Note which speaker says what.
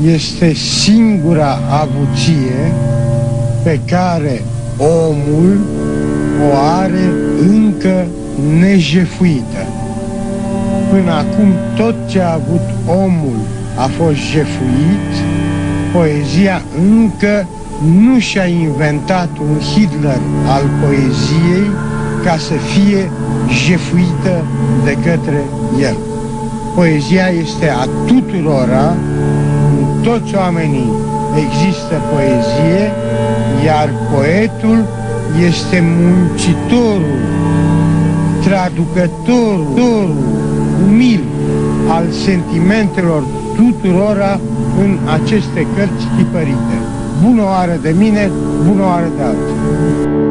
Speaker 1: este singura avuție pe care omul o are încă nejefuită. Până acum tot ce a avut omul a fost jefuit, poezia încă nu și-a inventat un Hitler al poeziei ca să fie jefuită de către el. Poezia este a tuturora, în toți oamenii există poezie, iar poetul este muncitorul, traducătorul, umil al sentimentelor tuturora în aceste cărți tipărite. Bună oară de mine, bună oară de alții.